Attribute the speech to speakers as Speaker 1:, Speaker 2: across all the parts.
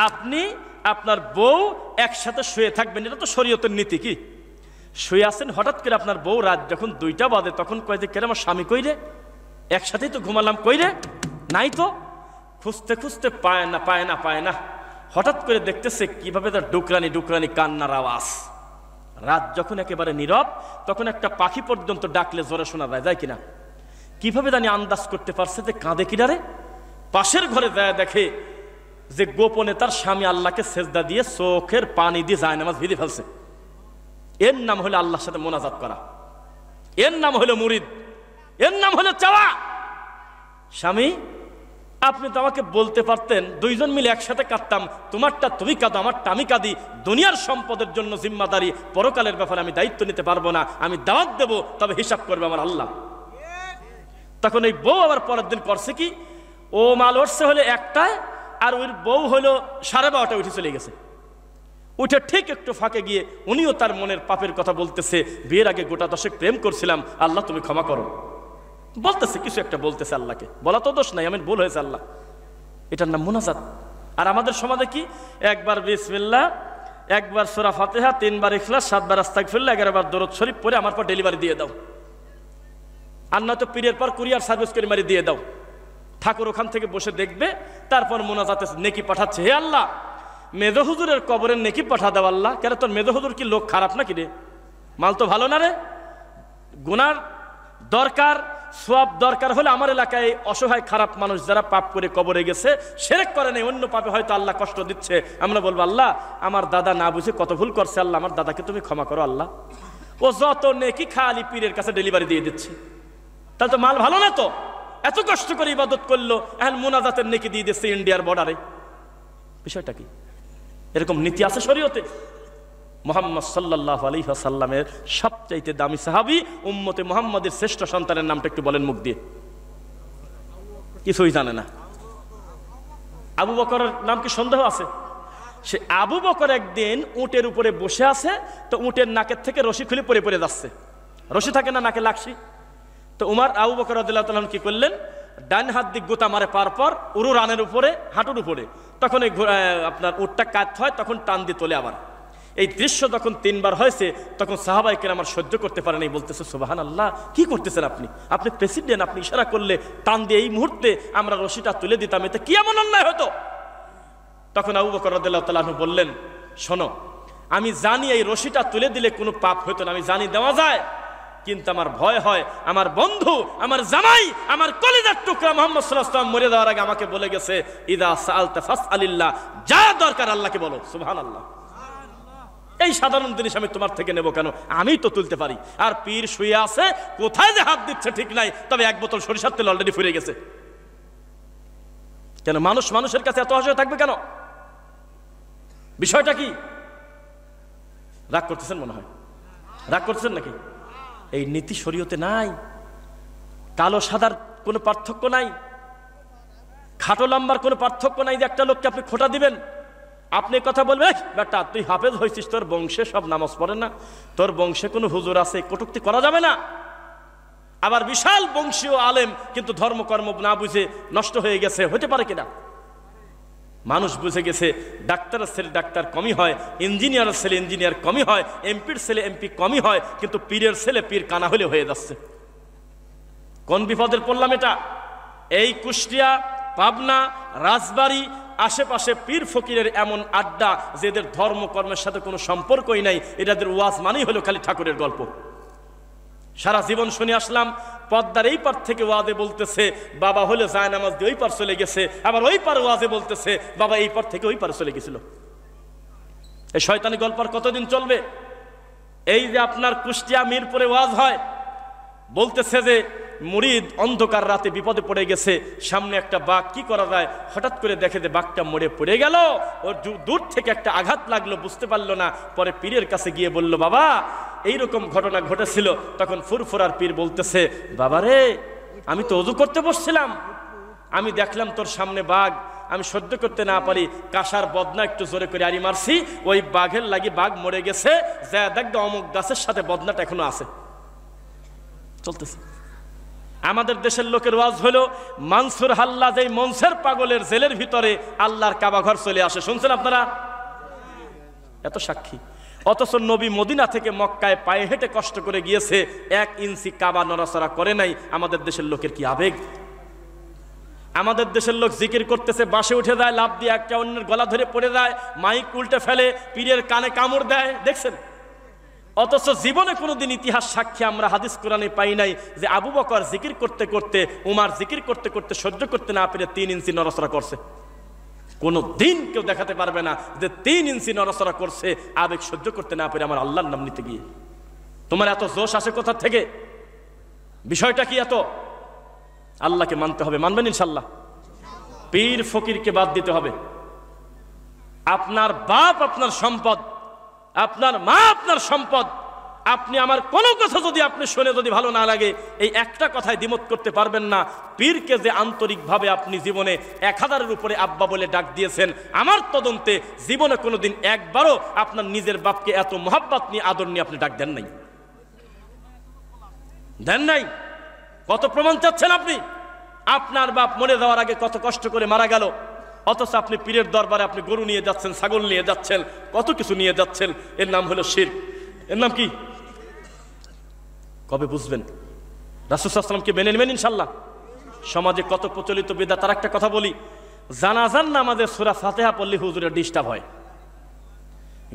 Speaker 1: আপনি আপনার বউ একসাথে শুয়ে থাকবেন, এটা তো শরীয়তের নীতি। কি শুয়ে আছেন, হঠাৎ করে আপনার বউ রাত যখন 2টা বাজে তখন কয় যে কেন আমার স্বামী কই রে, একসাথেই তো ঘুমালাম, কই রে, নাই তো। খুঁজতে খুঁজতে পায় না পায় না পায় না, হঠাৎ করে দেখতেছে কিভাবে তার ডুকরানি ডুকরানি কান্নার আওয়াজ। রাত যখন একেবারে নীরব, তখন একটা পাখি পর্যন্ত ডাকলে জোরে শোনা যায়, যায় কিনা। কিভাবে জানি আন্দাজ করতে পারছে যে কাঁদে কিনারে। পাশের ঘরে যায় দেখে যে গোপনে তার স্বামী আল্লাহকে সেজদা দিয়ে চোখের পানি দিয়ে জায়নামাজ ভিজে ফেলছে। এর নাম হলো আল্লাহর সাথে মোনাজাত করা, এর নাম হলো মুরিদ, এর নাম হলো চাওয়া। স্বামী, আপনি তো আমাকে বলতে পারতেন, দুইজন মিলে একসাথে কাঁদতাম, তোমারটা তুমি কাঁদো, আমারটা আমি কাঁদি, দুনিয়ার সম্পদের জন্য জিম্মাদারি, পরকালের ব্যাপারে আমি দায়িত্ব নিতে পারবো না, আমি দাওয়াত দেবো, তবে হিসাব করবে আমার আল্লাহ। তখন এই বউ আবার পরের দিন করছে কি, ও মাল উঠছে হলে 1টায়, আর ওই বউ হলো 12:30 উঠে চলে গেছে। উঠে ঠিক একটু ফাঁকে গিয়ে উনিও তার মনের পাপের কথা বলতেছে, বিয়ের আগে গোটা 10 প্রেম করছিলাম, আল্লাহ তুমি ক্ষমা করো, বলতেছে, কিছু একটা বলতেছে আল্লাহকে। বলা তো দোষ নাই, আমি ভুল হয়েছে আল্লাহ, এটার নাম মুনাজাত। আর আমাদের সমাজে কি, একবার বিসমিল্লাহ, একবার সূরা ফাতিহা, 3বার ইখলাস, 7বার আস্তাগফিরুল্লাহ, 11বার দরুদ শরীফ পড়ে আমার পর ডেলিভারি দিয়ে দাও, আর নয়তো পীরের পর কুরিয়ার সার্ভিস করে মারি দিয়ে দাও। ঠাকুর ওখান থেকে বসে দেখবে, তারপর মুনাজাতে নেকি পাঠাচ্ছে, হে আল্লাহ মেজো হুজুরের কবরের নেকি পাঠা দাও আল্লাহ। কেন তোর মেজো হুজুর কি লোক খারাপ নাকি রে, মাল তো ভালো না রে। গুনার দরকার, সওয়াব দরকার হলে আমার এলাকায় অসহায় খারাপ মানুষ যারা পাপ করে কবরে গেছে, শিরক করে নাই, অন্য পাপে হয়তো আল্লাহ কষ্ট দিচ্ছে, আমরা বলবো আল্লাহ আমার দাদা না বুঝে কত ভুল করছে, আল্লাহ আমার দাদাকে তুমি ক্ষমা করো আল্লাহ। ও যত নেকি খালি পীরের কাছে ডেলিভারি দিয়ে দিচ্ছে, তাহলে তো মাল ভালো না। তো এত কষ্ট করে ইবাদত করলো, এখন মুনাজাতের নেকি দিয়ে দিচ্ছে ইন্ডিয়ার বর্ডারে। বিষয়টা কি? এরকম নীতি আছে শরীয়তে। মুহাম্মদ সাল্লাল্লাহু আলাইহি ওয়াসাল্লামের সবচাইতে দামি সাহাবী, উম্মতে মুহাম্মাদের শ্রেষ্ঠ সন্তানের নামটা একটু বলেন মুখ দিয়ে। কিছুই জানে না। আবু বকরের নাম কি সন্দেহ আছে? সে আবু বকর একদিন উটের উপরে বসে আছে, তো উটের নাকের থেকে রশি খুলে পড়ে পড়ে যাচ্ছে, রশি থাকে না নাকে লাগছি। তো উমর, আবু বকর রাদিয়াল্লাহু তাআলা কি করলেন, ডান হাত দিক গোতা মারে পার পর উরু রানের উপরে, হাঁটুর উপরে, তখন এই আপনার উটটা কাত হয়, তখন টান দিয়ে তোলে আবার। এই দৃশ্য যখন 3বার হয়েছে, তখন সাহাবায়ে কেরাম আমার সহ্য করতে পারে নাই, বলতেছে সুবহানাল্লাহ, কি করতেছেন আপনি, আপনি প্রেসিডেন্ট, আপনি ইশারা করলে টান দিয়ে এই মুহূর্তে আমরা রশিটা তুলে দিতাম, এতে কি এমন অন্যায় হতো। তখন আবু বকর রাদিয়াল্লাহু তাআলা আনহু বললেন, শোনো, আমি জানি এই রশিটা তুলে দিলে কোনো পাপ হতো না, আমি জানি দেওয়া যায়, কিন্তু আমার ভয় হয় আমার বন্ধু, আমার জামাই, আমার কলিজার টুকরা মুহাম্মদ সাল্লাল্লাহু আলাইহি ওয়াসাল্লাম মরে যাওয়ার আগে আমাকে বলে গেছে, ইদা সাআলতা ফাসআলিল্লাহ, যা দরকার আল্লাহকে বলো। সুবহানাল্লাহ। এই সাধারণ জিনিস আমি তোমার থেকে নেব কেন, আমি তো তুলতে পারি। আর পীর শুয়ে আছে, কোথায় যে হাত দিচ্ছে ঠিক নাই, তবে 1 বোতল সরিষার তেল অলরেডি ফুরিয়ে গেছে। কেন মানুষ মানুষের কাছে এত অসহায় থাকবে কেন? বিষয়টা কি? রাগ করতেছেন মনে হয়, রাগ করতেছেন নাকি? এই নীতি শরীয়তে নাই। কালো সাদার কোনো পার্থক্য নাই, খাটো লম্বার কোনো পার্থক্য নাই যে একটা লোককে আপনি খোঁটা দিবেন। আপনি কথা বলবেন, বেটা তুই হাফেজ হয়েছিস, তোর বংশে সব নামাজ পড়ে না, তোর বংশে কোনো হুজুর আছে, কটূক্তি করা যাবে না। আবার বিশাল বংশীয় আলেম, কিন্তু ধর্মকর্ম না বুঝে নষ্ট হয়ে গেছে, হতে পারে কিনা? মানুষ বুঝে গেছে ডাক্তারের ছেলে ডাক্তার কমই হয়, ইঞ্জিনিয়ারের ছেলে ইঞ্জিনিয়ার কমই হয়, এমপির ছেলে এমপি কমই হয়, কিন্তু পীরের ছেলে পীর কানা হলে হয়ে যাচ্ছে। কোন বিপদের পড়লাম এটা? এই কুষ্টিয়া, পাবনা, রাজবাড়ী আশেপাশে পীর ফকিরের এমন আড্ডা, যেদের ধর্মকর্মের সাথে কোনো সম্পর্কই নাই, এটাদের ওয়াজ মানেই হলো খালি ঠাকুরের গল্প। সারা জীবন শুনে আসলাম, পদ্মার এই পার থেকে ওয়াজে বলতেছে বাবা হলে জায়নামাজ দিয়ে ওই পার চলে গেছে, আবার ওই পার ওয়াজে বলতেছে বাবা এই পার থেকে ওই পারে চলে গেছিল। এই শয়তানি গল্প আর কতদিন চলবে? এই যে আপনার কুষ্টিয়া মিরপুরে ওয়াজ হয়, বলতেছে যে মুরিদ অন্ধকার রাতে বিপদে পড়ে গেছে, সামনে একটা বাঘ, কি করা যায়? হঠাৎ করে দেখে যে বাঘটা মরে পড়ে গেল, ওর দূর থেকে একটা আঘাত লাগলো, বুঝতে পারলো না। পরে পীরের কাছে গিয়ে বলল, বাবা এইরকম ঘটনা ঘটেছিল। তখন ফুরফুরার পীর বলতেছে, বাবা রে, আমি তো ওযু করতে বসছিলাম, আমি দেখলাম তোর সামনে বাঘ, আমি সহ্য করতে না পারি কাঁসার বদনা একটু জোরে করে আড়ি মারছি, ওই বাঘের লাগি বাঘ মরে গেছে, যা দেখ অমুক গাছের সাথে বদনাটা এখনো আছে। চলতেছে। আমাদের দেশের লোকের ওয়াজ হলো মানসুর হাল্লাজ এই মনসের পাগলের জেলের ভিতরে আল্লাহর কাবা ঘর চলে আসে, শুনছেন আপনারা? এত সাক্ষী। অথচ নবী মদিনা থেকে মক্কায় পায়ে হেঁটে কষ্ট করে গিয়েছে, 1 ইঞ্চি কাবা নড়াচড়া করে নাই। আমাদের দেশের লোকের কি আবেগ! আমাদের দেশের লোক জিকির করতেছে, বাসে উঠে যায়, লাফ দিয়ে একটা অন্যের গলা ধরে পড়ে যায়, মাইক উল্টে ফেলে, পীরের কানে কামড় দেয়, দেখছেন? অথচ জীবনে কোনোদিন ইতিহাস সাক্ষী আমরা হাদিস কোরআনে পাই নাই যে আবু বকর জিকির করতে করতে, উমার জিকির করতে করতে সহ্য করতে না পেরে 3 ইঞ্চি নড়াচড়া করছে। কোনো দিন কেউ দেখাতে পারবে না যে 3 ইঞ্চি নড়াচড়া করছে আবেগ সহ্য করতে না পেরে আমার আল্লাহর নাম নিতে গিয়ে। তোমার এত জোশ আসে কোথা থেকে? বিষয়টা কি এত? আল্লাহকে মানতে হবে, মানবেন ইনশাল্লাহ? পীর ফকিরকে বাদ দিতে হবে। আপনার বাপ আপনার সম্পদ, আপনার মা আপনার সম্পদ। আপনি আমার কোনো কথা যদি আপনি শুনে যদি ভালো না লাগে, এই একটা কথায় দ্বিমত করতে পারবেন না। পীরকে যে আন্তরিকভাবে আপনি জীবনে 1000-এর উপরে আব্বা বলে ডাক দিয়েছেন, আমার তদন্তে জীবনে কোনোদিন একবারও আপনার নিজের বাপকে এত মহাব্বত নিয়ে, আদর নিয়ে আপনি ডাক দেন নাই। দেন নাই? কত প্রমাণ চাচ্ছেন আপনি? আপনার বাপ মরে যাওয়ার আগে কত কষ্ট করে মারা গেল, অথচ আপনি পীরের দরবারে আপনি গরু নিয়ে যাচ্ছেন, ছাগল নিয়ে যাচ্ছেন, কত কিছু নিয়ে যাচ্ছেন। এর নাম হলো শিরক। এর নাম কি? কবে বুঝবেন? রাসূল সাল্লাল্লাহু আলাইহি ওয়াসাল্লামকে মেনে নেবেন ইনশাআল্লাহ? সমাজে কত প্রচলিত বিদআত। তার একটা কথা বলি, জানাজার নামাজে সূরা ফাতিহা পড়লে হুজুরের ডিস্টার্ব হয়।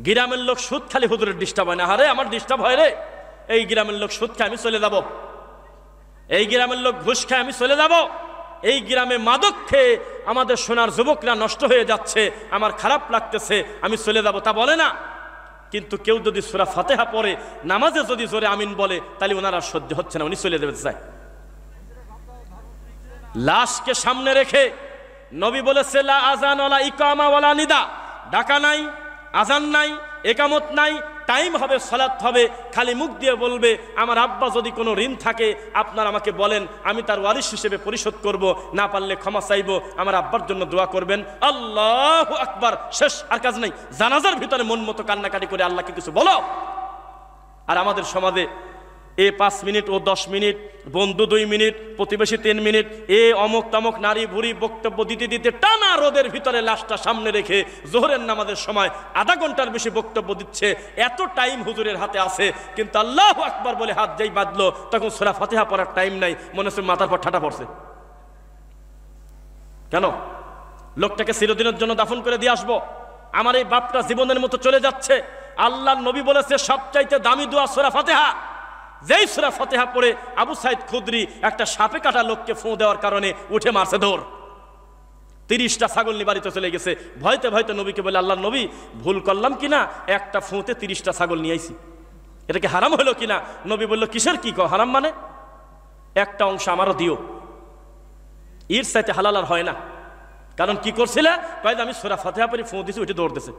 Speaker 1: গ্রামের লোক সুদ খালি, হুজুরের ডিস্টার্ব হয় না। আরে আমার ডিস্টার্ব হয় রে, এই গ্রামের লোক সুদ খায়, আমি চলে যাব। এই গ্রামের লোক ঘুষ খায়, আমি চলে যাব। এই গ্রামে মাদক খেয়ে আমাদের সোনার যুবকরা নষ্ট হয়ে যাচ্ছে, আমার খারাপ লাগতেছে, আমি চলে যাব, তা বলে না। কিন্তু কেউ যদি সূরা ফাতিহা পড়ে, নামাজে যদি জোরে আমিন বলে, তাহলে ওনার আর সহ্য হচ্ছে না, উনি চলে যেতে চায়। লাশকে সামনে রেখে নবী বলেছে, লা আযান ওয়ালা ইকামা ওয়ালা নিদা, ডাকা নাই, আজান নাই, একামত নাই, টাইম হবে, সালাত হবে, খালি মুখ দিয়ে বলবে আমার আব্বা যদি কোনো ঋণ থাকে আপনারা আমাকে বলেন, আমি তার ওয়ারিশ হিসেবে পরিশোধ করব, না পারলে ক্ষমা চাইবো, আমার আব্বার জন্য দোয়া করবেন, আল্লাহু আকবার, শেষ। আর কাজ নাই। জানাজার ভিতরে মন মতো কান্নাকাটি করে আল্লাহকে কিছু বলো। আর আমাদের সমাজে এ 5 মিনিট, ও 10 মিনিট, বন্ধু 2 মিনিট, প্রতিবেশী 3 মিনিট, এ অমুক তমক নারী ভুরি বক্তব্য দিতে দিতে টানা রোদের ভিতরে লাশটা সামনে রেখে জোহরের নামাজের সময় আধা ঘন্টার বেশি বক্তব্য দিচ্ছে। এত টাইম হুজুরের হাতে আছে, কিন্তু আল্লাহু আকবার বলে হাত যেই বাঁধলো, তখন সূরা ফাতিহা পড়ার টাইম নাই, মনে হচ্ছে মাথার পর ঠাটা পড়ছে। কেন? লোকটাকে চিরদিনের জন্য দাফন করে দিয়ে আসবো। আমার এই বাপটা জীবনের মতো চলে যাচ্ছে। আল্লাহর নবী বলেছে সবচাইতে দামি দোয়া সূরা ফাতিহা। যেই সূরা ফাতিহা পড়ে আবু সাইদ খুদরি একটা সাপে কাটা লোককে ফু দেওয়ার কারণে উঠে মারছে দৌড়। 30টা ছাগল নিয়ে বাড়িতে চলে গেছে। ভয়তে ভয়তে নবীকে বলে, আল্লাহর নবী ভুল করলাম কিনা, একটা ফুঁতে 30টা ছাগল নিয়ে আইছি, এটা কি হারাম হলো কিনা? নবী বলল, কিসের কি হারাম? মানে একটা অংশ আমারও দিও। এর চাইতে হালাল আর হয় না। কারণ কি করছিলে? কয়েক আমি সূরা ফাতিহা পড়ে ফু দিছি, উঠে দৌড়তেছে।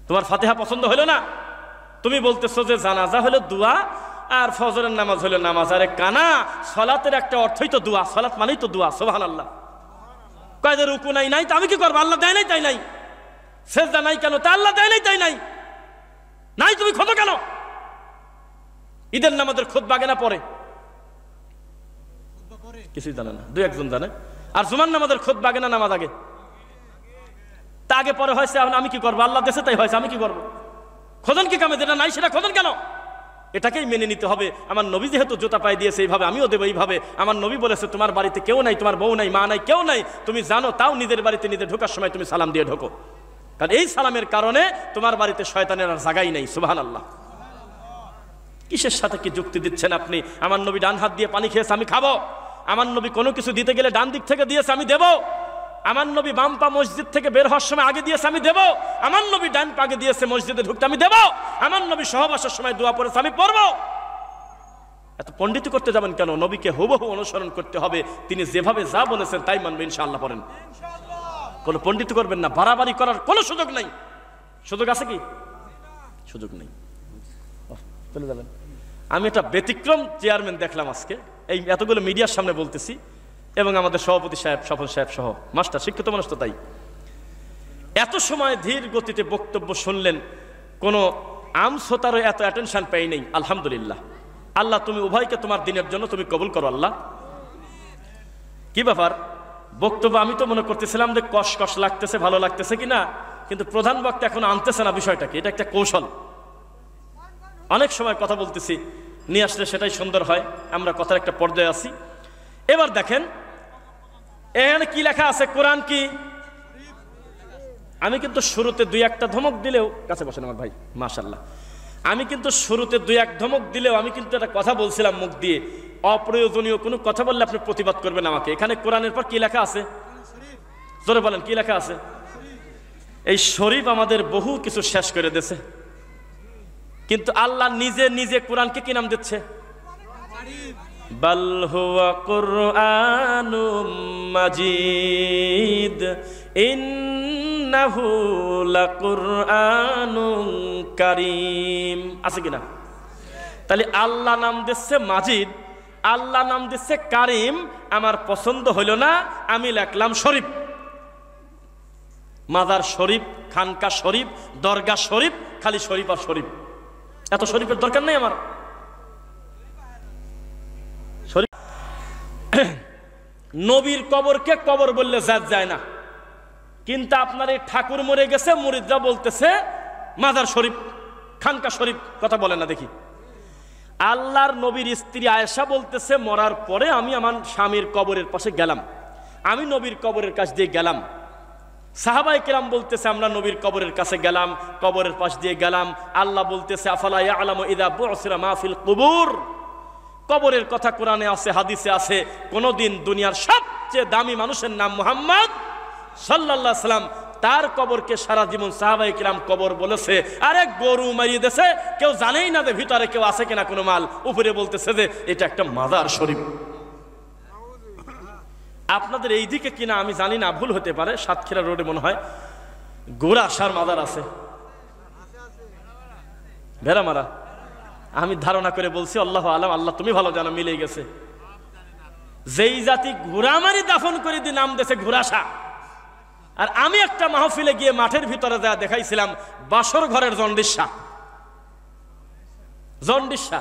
Speaker 1: তোমার ফাতিহা পছন্দ হলো না? তুমি বলতেছো যে জানাজা হলো দোয়া আর ফজরের নামাজ হলো নামাজ। আরে কানা, সালাতের একটা অর্থই তো দোয়া, সালাত মানেই তো দোয়া। সুবহানাল্লাহ। কয়দের রুকু নাই, নাই তো আমি কি করবো? আল্লাহ দেয় নাই তাই নাই। সেজদা নাই কেন? তা আল্লাহ দেয় নাই তাই নাই। নাই তুমি খোদো কেন? ঈদের নামাজের খুতবা আগে না পরে? কিছুই জানে না, 2-1 জন জানে। আর জুমার নামাজের খুতবা আগে না নামাজ আগে? তা আগে পরে হয়েছে, এখন আমি কি করবো? আল্লাহ দেশে তাই হয়েছে, আমি কি করবো? খোঁজন কি কামে? যেটা নাই সেটা খোঁজন কেন? এটাকেই মেনে নিতে হবে। আমার নবী যেহেতু জুতা পায়ে দিয়েছে এইভাবে, আমিও দেবো এইভাবে। আমার নবী বলেছে তোমার বাড়িতে কেউ নাই, তোমার বউ নাই, মা নাই, কেউ নাই, তুমি জানো, তাও নিজের বাড়িতে নিজে ঢোকার সময় তুমি সালাম দিয়ে ঢোকো। কারণ এই সালামের কারণে তোমার বাড়িতে শয়তানের আর জায়গাই নেই। সুবহানাল্লাহ। কিসের সাথে কি যুক্তি দিচ্ছেন আপনি? আমার নবী ডান হাত দিয়ে পানি খেয়েছে, আমি খাবো। আমার নবী কোনো কিছু দিতে গেলে ডান দিক থেকে দিয়েছে, আমি দেবো। আমার নবী বাম পা মসজিদ থেকে বের হওয়ার সময় আগে দিয়েছে, আমি দেবো। আমার নবী ডান পা আগে দিয়েছে মসজিদে ঢুকতে, আমি দেবো। আমার নবী সহবাসের সময় দোয়া পড়েছে, আমি পড়বো। এত পণ্ডিত করতে যাবেন কেন? নবীকে হুবহু অনুসরণ করতে হবে। তিনি যেভাবে যা বলেছেন তাই মানবে ইনশাআল্লাহ। পড়েন, কোনো পণ্ডিত করবেন না, বাড়াবাড়ি করার কোনো সুযোগ নাই। সুযোগ আছে কি? সুযোগ নেই। চলে যাবেন। আমি একটা ব্যতিক্রম চেয়ারম্যান দেখলাম আজকে, এই এতগুলো মিডিয়ার সামনে বলতেছি, এবং আমাদের সভাপতি সাহেব, সফল সাহেব সহ, মাস্টার শিক্ষিত মানুষ তো, তাই এত সময় ধীর গতিতে বক্তব্য শুনলেন, কোনো আম শ্রোতারও এত অ্যাটেনশন পাই নেই। আলহামদুলিল্লাহ। আল্লাহ তুমি উভয়কে তোমার দিনের জন্য তুমি কবুল করো আল্লাহ। কি ব্যাপার বক্তব্য, আমি তো মনে করতেছিলাম যে কষ লাগতেছে, ভালো লাগতেছে কিনা, কিন্তু প্রধান বক্তা এখন আনতেছে না বিষয়টাকে। এটা একটা কৌশল। অনেক সময় কথা বলতেছি, নিয়ে আসলে সেটাই সুন্দর হয়, আমরা কথার একটা পর্যায়ে আছি। এবার দেখেন এখানে কি লেখা আছে, কোরআন কি। আমি কিন্তু শুরুতে দুই একটা ধমক দিলেও, কাছে বসেন আমার ভাই, মাশাআল্লাহ, আমি কিন্তু শুরুতে দুই এক ধমক দিলেও আমি কিন্তু একটা কথা বলছিলাম মুখ দিয়ে, অপ্রয়োজনীয় কোনো কথা বললে আপনি প্রতিবাদ করবেন আমাকে। এখানে কোরআনের পর কি লেখা আছে, জোরে বলেন কি লেখা আছে। এই শরীফ আমাদের বহু কিছু শেষ করে দিয়েছে, কিন্তু আল্লাহ নিজে নিজে কোরআনকে কি নাম দিচ্ছে, বাল হুয়া কুরআনুম মাজিদ ইন্নাহু লাকুরআনুন কারীম, আছে কিনা। তাহলে আল্লাহ নাম দিচ্ছে মাজিদ, আল্লাহ নাম দিচ্ছে কারিম। আমার পছন্দ হইল না, আমি লিখলাম শরীফ। মাজার শরীফ, খানকা শরীফ, দরগা শরীফ, খালি শরীফ আর শরীফ। এত শরীফের দরকার নেই আমার। শরীফ নবীর কবরকে কবর বললে যায় না, কিন্তু আপনার এই ঠাকুর মরে গেছে, মুরিদরা বলতেছে মাজার শরীফ, খানকা শরীফ। কথা বলে না দেখি। আল্লাহর নবীর স্ত্রী আয়েশা বলতেছে, মরার পরে আমি আমার স্বামীর কবরের পাশে গেলাম, আমি নবীর কবরের কাছ দিয়ে গেলাম। সাহাবায়ে কেরাম বলতেছে, আমরা নবীর কবরের কাছে গেলাম, কবরের পাশ দিয়ে গেলাম। আল্লাহ বলতেছে, আফালা ইয়ালামু ইযা বু'সিরা মা ফিল কুবুর। কবরের কথা কোরআনে আছে, হাদিসে আছে। কোনদিন দুনিয়ার সবচেয়ে দামি মানুষের নাম মুহাম্মদ সাল্লাল্লাহু আলাইহি সাল্লাম, তার কবরকে সারা জীবন সাহাবায়ে কিরাম কবর বলেছে। আরে গরু মারিয়ে দেশে কেউ জানেই না যে ভিতরে কেউ আছে কিনা কোনো মাল, উপরে বলতেছে যে এটা একটা মাজার শরীফ। আপনাদের এই দিকে কিনা আমি জানি না, ভুল হতে পারে, সাতক্ষীরা রোডে মনে হয় গোরাসার মাজার আছে, ভেড়ামারা। আমি ধারণা করে বলছি, আল্লাহ আলাম, আল্লাহ তুমি ভালো জানো, মিলে গেছে। যেই জাতি ঘোড়ামারি দাফন করে দিয়ে নাম দিয়েছে ঘোরাসা। আর আমি একটা মাহফিলে গিয়ে মাঠের ভিতরে যা দেখাইছিলাম বাসর ঘরের জন্ডিসা। জন্ডিসা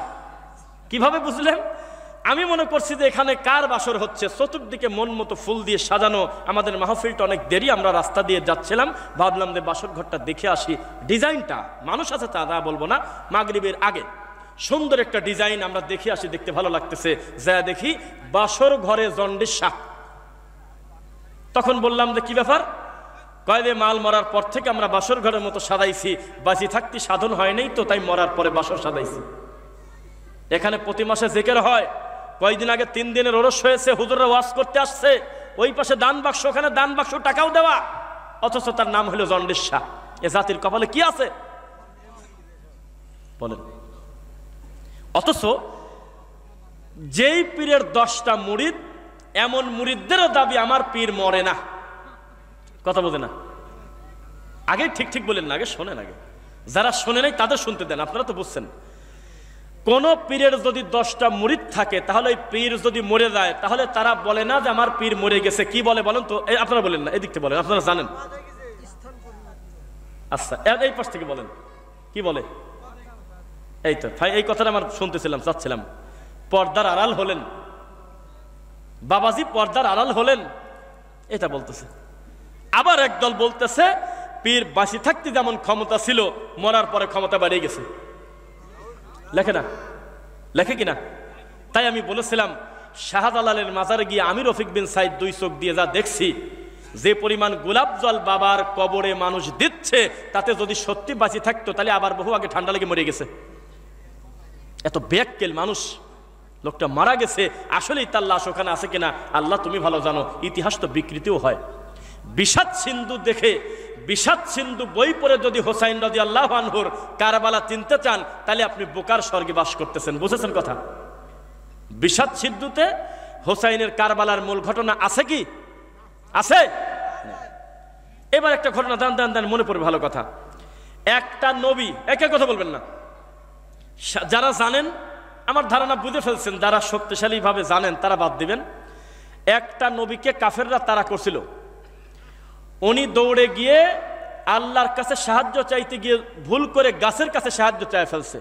Speaker 1: কিভাবে বুঝলেন? আমি মনে করছি যে এখানে কার বাসর হচ্ছে, চতুর্দিকে মন মতো ফুল দিয়ে সাজানো। আমাদের মাহফিলটা অনেক দেরি, আমরা রাস্তা দিয়ে যাচ্ছিলাম, ভাবলাম যে বাসর ঘরটা দেখে আসি। ডিজাইনটা, মানুষ আছে তা বলবো না, মাগরিবের আগে সুন্দর একটা ডিজাইন, আমরা দেখে আসি, দেখতে ভালো লাগতেছে। যা দেখি বাসর ঘরে জন্ডিসা। তখন বললাম যে কি ব্যাপার? কয়েদে মাল মরার পর থেকে আমরা বাসর ঘরের মতো সাজাইছি, বাঁচি থাকতে সাধন হয় নাই তো, তাই মরার পরে বাসর সাজাইছি। এখানে প্রতি মাসে জিকির হয়। কয়েকদিন আগে 3 দিনের ওরস হয়েছে, হুজুররা ওয়াজ করতে আসছে, ওই পাশে দান বাক্স, ওখানে দান বাক্স টাকাও দেওয়া, অথচ তার নাম হলো জন্ডিসা। এ জাতির কপালে কি আছে বলেন? অথচ যেই পীরের 10টা মুরিদ, এমন মুরিদদেরও দাবি আমার পীর মরে না। কথা বোঝে না? আগে ঠিক ঠিক বলেন না, আগে শোনেন। আগে যারা শোনে নাই তাদের শুনতে দেন, আপনারা তো বুঝছেন। কোন পীরের যদি 10টা মুরিদ থাকে, তাহলে এই পীর যদি মরে যায়, তাহলে তারা বলে না যে আমার পীর মরে গেছে। কি বলে বলেন তো? আপনারা বলেন না, এদিক থেকে বলেন, আপনারা জানেন। আচ্ছা, এই পাশ থেকে বলেন, কি বলে? এই তো ভাই, এই কথাটা আমার শুনতেছিলাম, চাচ্ছিলাম। পর্দার আড়াল হলেন বাবাজি, পর্দার আড়াল হলেন, এটা বলতেছে। আবার একদল বলতেছে পীর বাঁচি থাকতে যেমন ক্ষমতা ছিল, মরার পরে ক্ষমতা বাড়িয়ে গেছে। লেখে না? লেখে কিনা? তাই আমি বলেছিলাম, শাহজালালের মাজারে গিয়ে আমি রফিক বিন সাইদ 2 চোখ দিয়ে যা দেখছি, যে পরিমাণ গোলাপ জল বাবার কবরে মানুষ দিচ্ছে, তাতে যদি সত্যি বাঁচি থাকতো তাহলে আবার বহু আগে ঠান্ডা লেগে মরে গেছে। এত বেয়াক্কেল মানুষ, লোকটা মারা গেছে, আসলেই তার লাশ ওখানে আছে কিনা আল্লাহ তুমি ভালো জানো। ইতিহাস তো বিকৃতিও হয়। বিষাদ সিন্ধু দেখে, বিষাদ সিন্ধু বই পড়ে যদি হোসাইন রাদিয়াল্লাহু আনহুর কারবালা চিনতে চান, তাহলে আপনি বোকার স্বর্গে বাস করতেছেন। বুঝেছেন কথা? বিষাদ সিন্ধুতে হোসাইনের কারবালার মূল ঘটনা আছে কি? আছে। এবার একটা ঘটনা দান মনে পড়ে, ভালো কথা। একটা নবী, একে কথা বলবেন না, যারা জানেন আমার ধারণা বুঝে ফেলছেন, যারা শক্তিশালী ভাবে জানেন তারা বাদ দিবেন। একটা নবীকে কাফেররা তাড়া করছিল, উনি দৌড়ে গিয়ে আল্লাহর কাছে সাহায্য চাইতে গিয়ে ভুল করে গাছের কাছে সাহায্য চাই ফেলছে।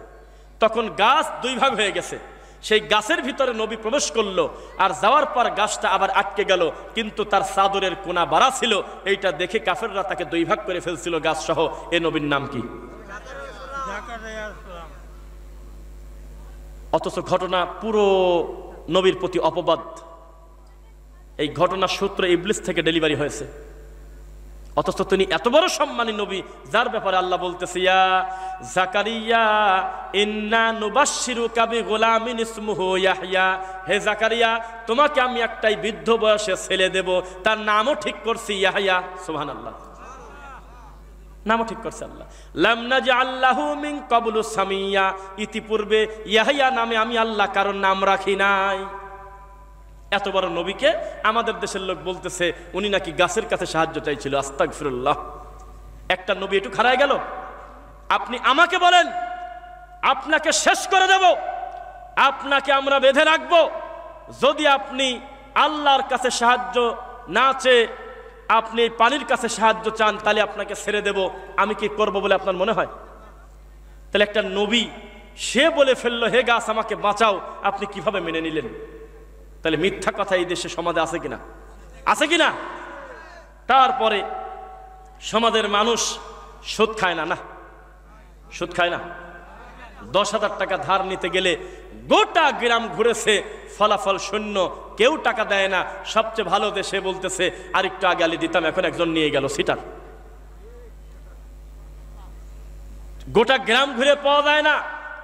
Speaker 1: তখন গাছ 2 ভাগ হয়ে গেছে, সেই গাছের ভিতরে নবী প্রবেশ করলো, আর যাওয়ার পর গাছটা আবার আটকে গেল, কিন্তু তার চাদরের কোনা বাড়া ছিল। এইটা দেখে কাফেররা তাকে দুই ভাগ করে ফেলছিল গাছ সহ। এ নবীর নাম কি? অথচ ঘটনা পুরো নবীর প্রতি অপবাদ। এই ঘটনার সূত্র ইবলিস থেকে ডেলিভারি হয়েছে। অথচ তিনি এত বড় সম্মানী নবী, যার ব্যাপারে আল্লাহ বলতেছে, ইয়া জাকারিয়া ইন্না নুবাশশিরুকা বিগুলামিন ইসমুহু ইয়াহইয়া, হে জাকারিয়া তোমাকে আমি একটাই বৃদ্ধ বয়সে ছেলে দেব, তার নামও ঠিক করছি ইয়াহইয়া। সুবহানাল্লাহ, নামও ঠিক করছে আল্লাহ। লাম নাজআল লাহু মিন ক্বাবলু সামিয়্যা, ইতিপূর্বে ইয়াহইয়া নামে আমি আল্লাহ কারণ নাম রাখি নাই। এত বড় নবীকে আমাদের দেশের লোক বলতেছে উনি নাকি গাছের কাছে সাহায্য চাইছিল। আস্তাগফিরুল্লাহ, একটা নবী একটু খাড়ায় গেল। আপনি আমাকে বলেন, আপনাকে শেষ করে দেব, আপনাকে আমরা বেঁধে রাখবো, যদি আপনি আল্লাহর কাছে সাহায্য না চেয়ে আপনি পানির কাছে সাহায্য চান, তাহলে আপনাকে ছেড়ে দেব। আমি কি করব বলে আপনার মনে হয়? তাহলে একটা নবী সে বলে ফেললো হে গাছ আমাকে বাঁচাও, আপনি কিভাবে মেনে নিলেন? তাহলে মিথ্যা কথা এই দেশে সমাজে আছে কিনা? আছে কিনা? তারপরে সমাজের মানুষ সুদ খায় না, না সুদ খায় না। 10,000 টাকা ধার নিতে গেলে গোটা গ্রাম ঘুরেছে, ফলাফল শূন্য, কেউ টাকা দেয় না। সবচেয়ে ভালো দেশে বলতেছে আর একটু আগে আলি দিতাম, এখন একজন নিয়ে গেল সিটার। গোটা গ্রাম ঘুরে পাওয়া যায় না,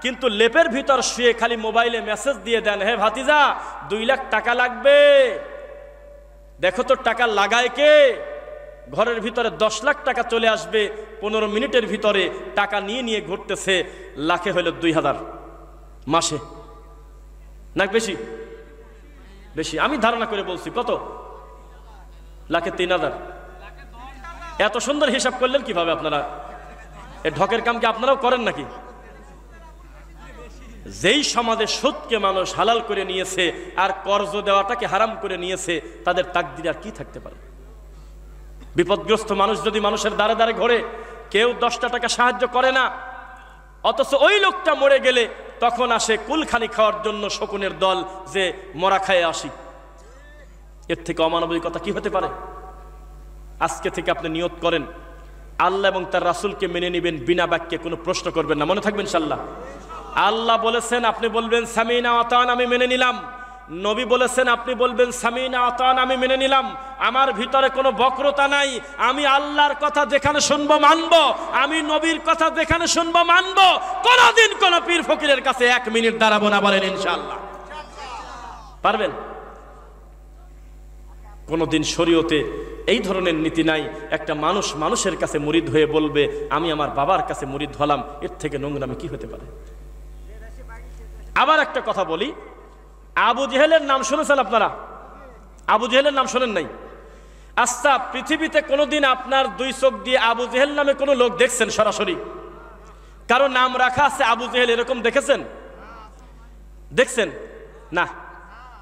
Speaker 1: কিন্তু লেপের ভিতর শুয়ে খালি মোবাইলে মেসেজ দিয়ে দেন, হে ভাতিজা 2 লাখ টাকা লাগবে, দেখো তো টাকা লাগায় কে। ঘরের ভিতরে 10 লাখ টাকা চলে আসবে 15 মিনিটের ভিতরে। টাকা নিয়ে নিয়ে ঘুরতেছে, লাখে হইল 2000 মাসে, না বেশি? বেশি, আমি ধারণা করে বলছি। কত? লাখে 3000। এত সুন্দর হিসাব করলেন কিভাবে আপনারা? এ ঢকের কাম কি আপনারাও করেন নাকি? যেই সমাজে সুদকে মানুষ হালাল করে নিয়েছে আর কর্জ দেওয়াটাকে হারাম করে নিয়েছে, তাদের তাকদির আর কি থাকতে পারে? বিপদগ্রস্ত মানুষ যদি মানুষের দ্বারে দ্বারে ঘোরে, কেউ 10টা টাকা সাহায্য করে না, অথচ ওই লোকটা মরে গেলে তখন আসে কুলখানি খাওয়ার জন্য শকুনের দল, যে মরা খায় আসি। এর থেকে অমানবিকতা কি হতে পারে? আজকে থেকে আপনি নিয়ত করেন আল্লাহ এবং তার রাসূলকে মেনে নেবেন, বিনা বাক্যে কোনো প্রশ্ন করবেন না। মনে থাকবেন ইনশাআল্লাহ। আল্লাহ বলেছেন আপনি বলবেন সামিনা আতান, আমি মেনে নিলাম। নবী বলেছেন আপনি বলবেন সামিনা আতান, আমি মেনে নিলাম। আমার ভিতরে কোনো বক্রতা নাই। আমি আল্লাহর কথা যেখানে শুনবো মানবো, আমি নবীর কথা যেখানে শুনবো মানবো। কোনদিন কোন পীর ফকিরের কাছে 1 মিনিট দাঁড়াবো না, বলেন ইনশাআল্লাহ। পারবেন? কোনদিন শরীয়তে এই ধরনের নীতি নাই। একটা মানুষ মানুষের কাছে মুরিদ হয়ে বলবে আমি আমার বাবার কাছে মুরিদ হলাম, এর থেকে নোংরামি কি হতে পারে? আবার একটা কথা বলি, আবু জেহেলের নাম শুনেছেন আপনারা? আবু জেহেলের নাম শোনেন নাই? আচ্ছা, পৃথিবীতে কোনোদিন আপনার 2 চোখ দিয়ে আবু জেহেল নামে কোনো লোক দেখছেন সরাসরি? কারো নাম রাখা আছে আবু জেহেল, এরকম দেখেছেন? দেখছেন না?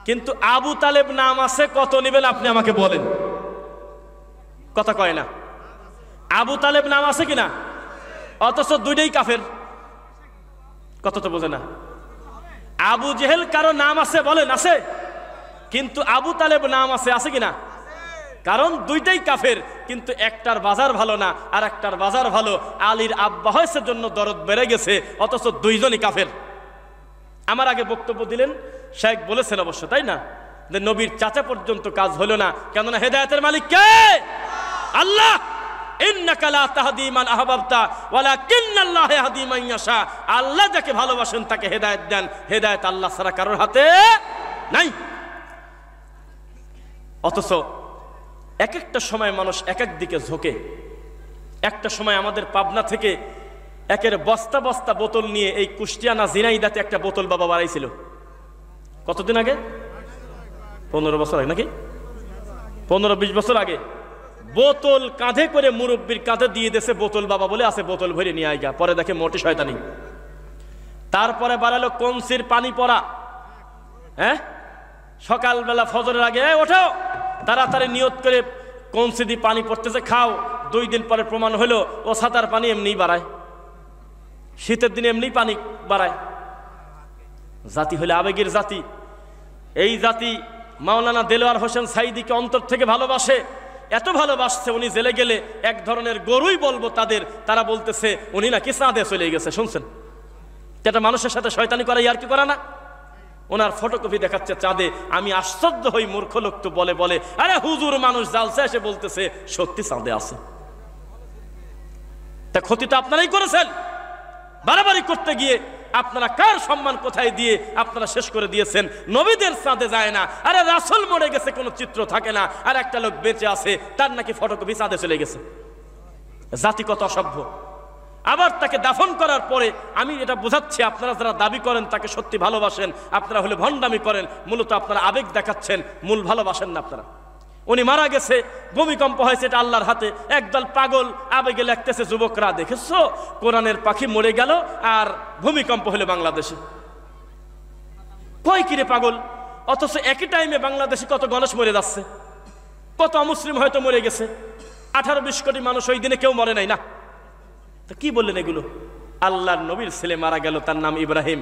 Speaker 1: কিন্তু আবু তালেব নাম আছে, কত নেবেন আপনি আমাকে বলেন? কথা কয় না। আবু তালেব নাম আছে কিনা? অথচ দুইটাই কাফের। কত তো বোঝে না। আবু জেহেল কারো নাম আছে বলেন? আছে। কিন্তু আবু তালেব নাম আছে, আছে কিনা? কারণ দুইটাই কাফের, কিন্তু একটার বাজার ভালো না আর একটার বাজার ভালো। আলীর আব্বা হয়েছে জন্য দরদ বেড়ে গেছে, অথচ দুইজনই কাফের। আমার আগে বক্তব্য দিলেন শেখ, বলেছেন অবশ্য, তাই না, যে নবীর চাচা পর্যন্ত কাজ হলো না। কেননা হেদায়েতের মালিক কে? আল্লাহ। ইন্নাকা লা তাহদি মান আহবাবতা ওয়ালাকিন্নাল্লাহ ইয়াহদি মান ইয়াশা। আল্লাহ যাকে ভালোবাসেন তাকে হেদায়েত দেন। হেদায়েত আল্লাহ ছাড়া কারোর হাতে নাই। অথচ এক একটা সময় মানুষ এক এক দিকে ঝোঁকে। একটা সময় আমাদের পাবনা থেকে একের বস্তা বস্তা বোতল নিয়ে এই কুষ্টিয়া না ঝিনাইদাতে একটা বোতল বাবা বাড়াইছিল। কতদিন আগে? 15 বছর আগে নাকি? 15-20 বছর আগে বোতল কাঁধে করে মুরব্বীর কাঁধে দিয়ে দেশে, বোতল বাবা বলে আছে, বোতল ভরে নিয়ে আইগা। পরে দেখে মোটে শয়তানি। তারপরে বাড়ালো কনসির পানি পড়া। হ্যাঁ, সকালবেলা ফজরের আগে ওঠো, তাড়াতাড়ি নিয়ত করে কনসি দিয়ে পানি পড়তেছে, খাও। 2 দিন পরে প্রমাণ হলো ও ছাতার পানি এমনিই বাড়ায়, শীতের দিনে এমনি পানি বাড়ায়। জাতি হলে আবেগের জাতি। এই জাতি মাওলানা দেলোয়ার হোসেন সাঈদীকে অন্তর থেকে ভালোবাসে, এত ভালোবাসছে উনি জেলে গেলে এক ধরনের গরুই বলবো তাদের, তারা বলতেছে উনি নাকি চাঁদে চলে গেছে। শুনছেন? এটা মানুষের সাথে শয়তানি করা আর কি করা না? ওনার ফটোকপি দেখাচ্ছে চাঁদে। আমি আশ্চর্য হই, মূর্খ লোক তো বলে বলে আরে হুজুর মানুষ জালসা এসে বলতেছে সত্যি চাঁদে আছে। তা ক্ষতি তো আপনারাই করেছেন। বাড়াবাড়ি করতে গিয়ে আপনারা কার সম্মান কোথায় দিয়ে আপনারা শেষ করে দিয়েছেন। নবীদের চাঁদে যায় না, আরে রাসূল মরে গেছে কোনো চিত্র থাকে না, আর একটা লোক বেঁচে আছে তার নাকি ফটোকপি চাঁদে চলে গেছে। জাতি কত অসভ্য। আবার তাকে দাফন করার পরে আমি এটা বোঝাচ্ছি, আপনারা যারা দাবি করেন তাকে সত্যি ভালোবাসেন, আপনারা হলে ভণ্ডামি করেন, মূলত আপনারা আবেগ দেখাচ্ছেন, মূল ভালোবাসেন না আপনারা। উনি মারা গেছে, ভূমিকম্প হয়েছে, এটা আল্লাহর হাতে। একদল পাগল আবেগে লাগতেছে, যুবকরা দেখেছো কোরআনের পাখি মরে গেল আর ভূমিকম্প হলো বাংলাদেশে। কয় কিরে পাগল, অথচ একই টাইমে বাংলাদেশে কত গণেশ মরে যাচ্ছে, কত অমুসলিম হয়তো মরে গেছে। 18-20 কোটি মানুষ ওই দিনে কেউ মরে নাই না। তো কি বললেন এগুলো? আল্লাহর নবীর ছেলে মারা গেল, তার নাম ইব্রাহিম।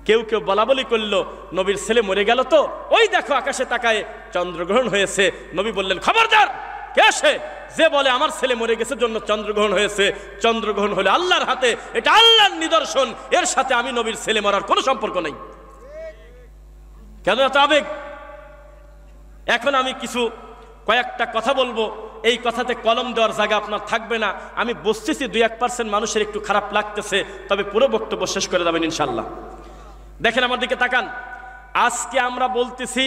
Speaker 1: কেউ কেউ বলা বলি করলো নবীর ছেলে মরে গেল, তো ওই দেখো আকাশে তাকায় চন্দ্রগ্রহণ হয়েছে। নবী বললেন খবরদার, কে সে যে বলে আমার ছেলে মরে গেছে জন্য চন্দ্রগ্রহণ হয়েছে? চন্দ্রগ্রহণ হলো আল্লাহর হাতে, এটা আল্লাহর নিদর্শন, এর সাথে আমি নবীর ছেলে মরার কোনো সম্পর্ক নেই। কেন এত আবেগ? এখন আমি কয়েকটা কথা বলবো, এই কথাতে কলম দেওয়ার জায়গা আপনার থাকবে না। আমি বুঝতেছি 2-1% মানুষের একটু খারাপ লাগতেছে, তবে পুরো বক্তব্য শেষ করে যাবেন ইনশাল্লাহ। দেখেন আমার দিকে তাকান। আজকে আমরা বলতেছি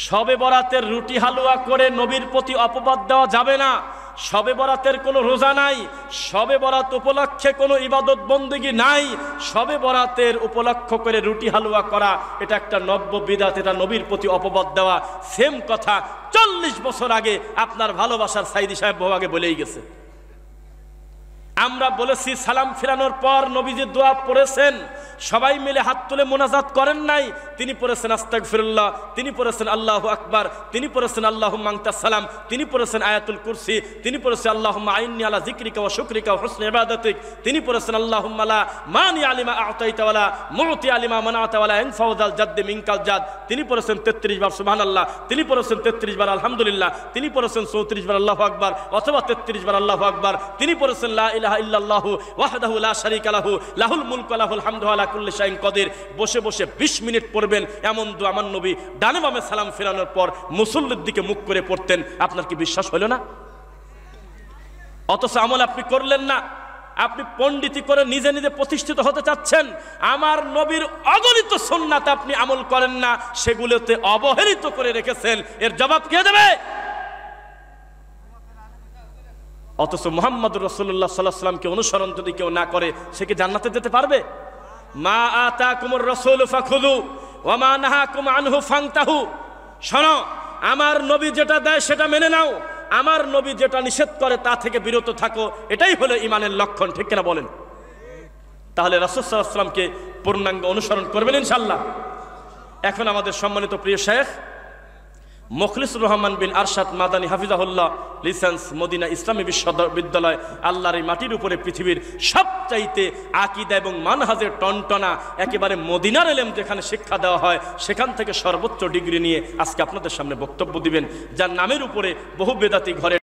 Speaker 1: শবে বরাতের রুটি হালুয়া করে নবীর প্রতি অপবাদ দেওয়া যাবে না। শবে বরাতের কোনো রোজা নাই, শবে বরাত উপলক্ষে কোনো ইবাদত বন্দেগী নাই। শবে বরাতের উপলক্ষ করে রুটি হালুয়া করা এটা একটা নব্য বিদাত, এটা নবীর প্রতি অপবাদ দেওয়া। সেম কথা 40 বছর আগে আপনার ভালোবাসার সাইদি সাহেব বহু আগে বলেই গেছে। আমরা বলেছি সালাম ফিরানোর পর নবীজি দোয়া পড়েছেন, সবাই মিলে হাত তুলে মোনাজাত করেন নাই। তিনি পড়েছেন আস্তাগফিরুল্লাহ, তিনি পড়েছেন আল্লাহু আকবার, তিনি পড়েছেন আল্লাহুম্মা আনতাস সালাম, তিনি পড়েছেন আয়াতুল কুরসি, তিনি পড়েছেন আল্লাহুম্মা আইন্নী আলা যিকরিকা ওয়া শুকরিকা ওয়া হুসনি ইবাদাতিক, তিনি পড়েছেন আল্লাহুম্মা লা মানি আলিমা আ'তাইতা ওয়া লা মু'তি আলিমা মানা'তা ওয়া লা ইয়ানফাউ যাল জাদ্দি মিনকাল জাদ, তিনি পড়েছেন 33 বার সুবহানাল্লাহ, তিনি পড়েছেন 33 বার আলহামদুলিল্লাহ, তিনি পড়েছেন 34 বার আল্লাহু আকবার অথবা 33 বার আল্লাহু আকবার, তিনি পড়েছেন লা ইলাহা ইল্লাল্লাহু ওয়াহদাহু লা শারীকা লাহু লাহুল মুলকু ওয়া লাহুল হামদু ওয়া লা কুল্লি শাইইন কাদির। বসে বসে 20 মিনিট পড়বেন এমন দোয়া আমার নবী ডানে বামে সালাম ফেরানোর পর মুসল্লির দিকে মুখ করে পড়তেন। আপনার কি বিশ্বাস হলো না? অথচ আমল আপনি করলেন না। আপনি পণ্ডিতি করে নিজে নিজে প্রতিষ্ঠিত হতে চাচ্ছেন। আমার নবীর অগণিত সুন্নাত আপনি আমল করেন না, সেগুলোতে অবহেলিত করে রেখেছেন। এর জবাব কে দেবে? অথচ মুহাম্মদুর রাসূলুল্লাহ সাল্লাল্লাহু আলাইহি ওয়াসাল্লামকে অনুসরণ যদি কেউ না করে, সে কি জান্নাতে যেতে পারবে? মা আতাকুমুর রাসূলু ফাখুযু ওয়া মা নাহাকুম আনহু ফান্তাহু। শোনো, আমার নবী যেটা দেয় সেটা মেনে নাও, আমার নবী যেটা নিষেধ করে তা থেকে বিরত থাকো। এটাই হলো ঈমানের লক্ষণ, ঠিক কিনা বলেন? তাহলে রাসূল সাল্লাল্লাহু আলাইহি ওয়াসাল্লামকে পূর্ণাঙ্গ অনুসরণ করবেন ইনশাআল্লাহ। এখন আমাদের সম্মানিত প্রিয় শেখ মুখলিসুর রহমান বিন আরশাদ মাদানী হাফিজাহুল্লাহ, লিসেন্স, মদিনা ইসলামী বিশ্ববিদ্যালয়, আল্লাহর এই মাটির উপরে পৃথিবীর সবচাইতে আকীদা এবং মানহাজের টনটনা একেবারে মদিনার ইলম যেখানে শিক্ষা দেওয়া হয়, সেখান থেকে সর্বোচ্চ ডিগ্রি নিয়ে আজকে আপনাদের সামনে বক্তব্য দিবেন, যার নামের উপরে বহু বেদাতি ঘরে